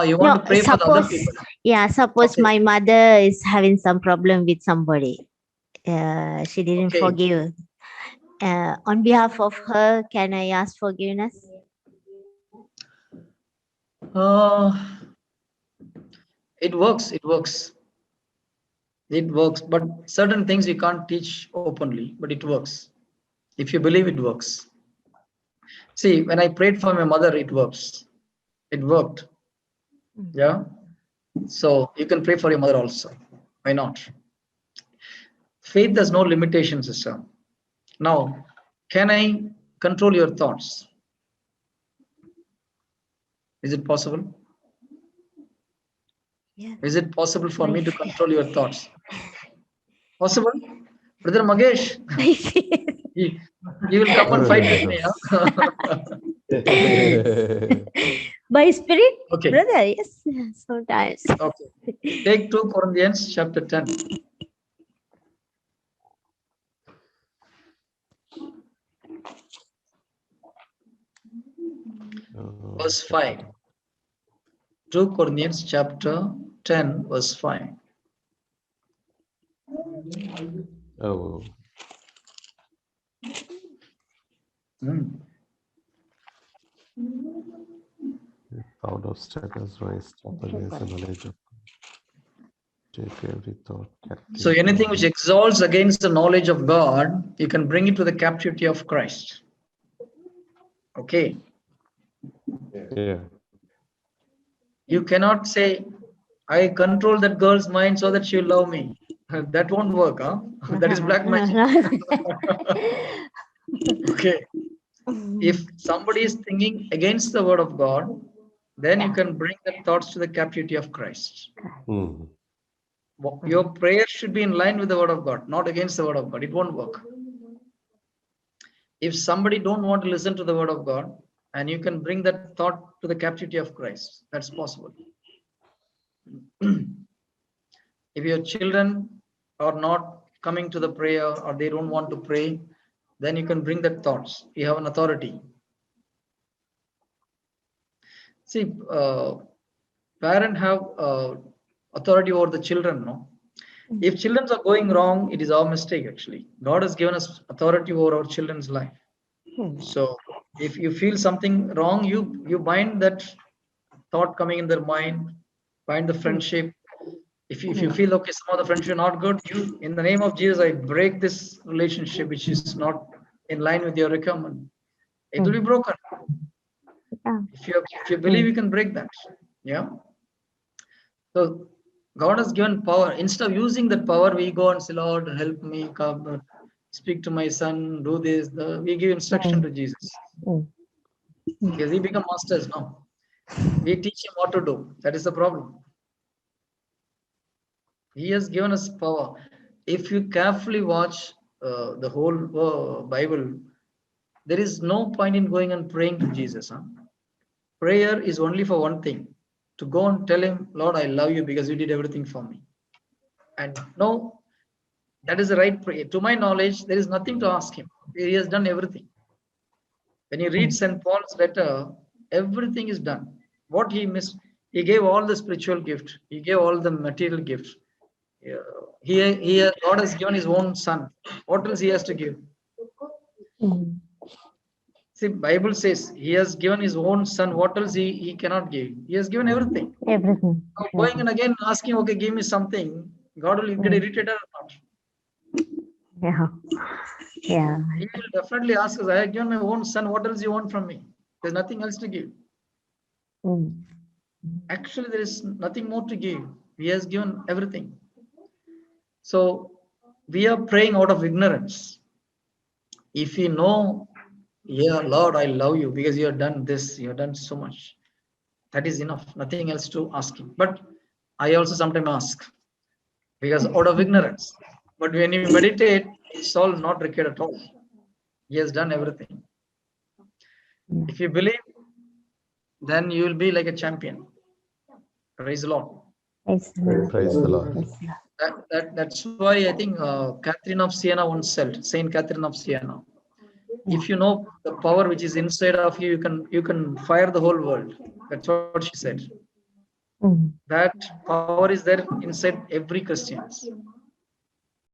you No, want to pray for the other suppose people. suppose Okay. my mother is having some problem with somebody. She didn't Okay. forgive. On behalf of her, can I ask forgiveness? It works. It works. It works. But certain things you can't teach openly, but it works. If you believe it works. See, when I prayed for my mother, it works. It worked. Yeah. So you can pray for your mother also. Why not? Faith has no limitation, sister. Now, can I control your thoughts? Is it possible? Yeah. Is it possible for My me to faith. control your thoughts? Possible? Brother Magesh, My faith. you will come and fight with me. Huh? By spirit, Okay. brother, yes, sometimes. Okay. Take 2 Corinthians chapter 10. Verse 5. 2 Corinthians chapter 10, verse 5. Oh, Hmm. out of status raised up against the knowledge of God. Take every thought captive. So anything which exalts against the knowledge of God, you can bring it to the captivity of Christ. Okay. Yeah. You cannot say, I control that girl's mind so that she'll love me. That won't work, huh? That is black magic. Okay. If somebody is thinking against the word of God, then you can bring the thoughts to the captivity of Christ. Hmm. Your prayer should be in line with the word of God, not against the word of God. It won't work. If somebody don't want to listen to the word of God, and you can bring that thought to the captivity of Christ, that's possible. If your children are not coming to the prayer or they don't want to pray, then you can bring that thoughts. You have an authority. See, parents have authority over the children, no? If children are going wrong, it is our mistake actually. God has given us authority over our children's life. So if you feel something wrong, you bind that thought coming in their mind, bind the friendship. If you feel okay, some of the friendship not good, you in the name of Jesus, I break this relationship which is not in line with your requirement. It will be broken. Yeah. If you believe, you can break that. Yeah. So God has given power. Instead of using that power, we go and say, Lord, help me, come, speak to my son, do this. We give instruction to Jesus. Because we become masters now. We teach him what to do. That is the problem. He has given us power. If you carefully watch the whole Bible, there is no point in going and praying to Jesus. Huh? Prayer is only for one thing, to go and tell him, Lord, I love you because you did everything for me. And no, that is the right prayer. To my knowledge, there is nothing to ask him. He has done everything. When you read St. Paul's letter, everything is done. What he missed, he gave all the spiritual gift. He gave all the material gifts. God has given his own son. What else he has to give? See, Bible says he has given his own son. What else he cannot give? He has given everything. Everything. Now going and again asking, okay, give me something. God will get irritated or not? Yeah. Yeah. He will definitely ask us, I have given my own son. What else you want from me? There's nothing else to give. Mm. Actually, there is nothing more to give. He has given everything. So we are praying out of ignorance. If you know, yeah, Lord, I love you because you have done this, you have done so much. That is enough. Nothing else to ask him. But I also sometimes ask because out of ignorance. But when you meditate, it's all not required at all. He has done everything. Yeah. If you believe, then you will be like a champion. Praise the Lord. Praise the Lord. Praise the Lord. Praise the Lord. That's why I think Catherine of Siena once said, Saint Catherine of Siena, if you know the power which is inside of you, you can fire the whole world. That's what she said. Mm. That power is there inside every Christian.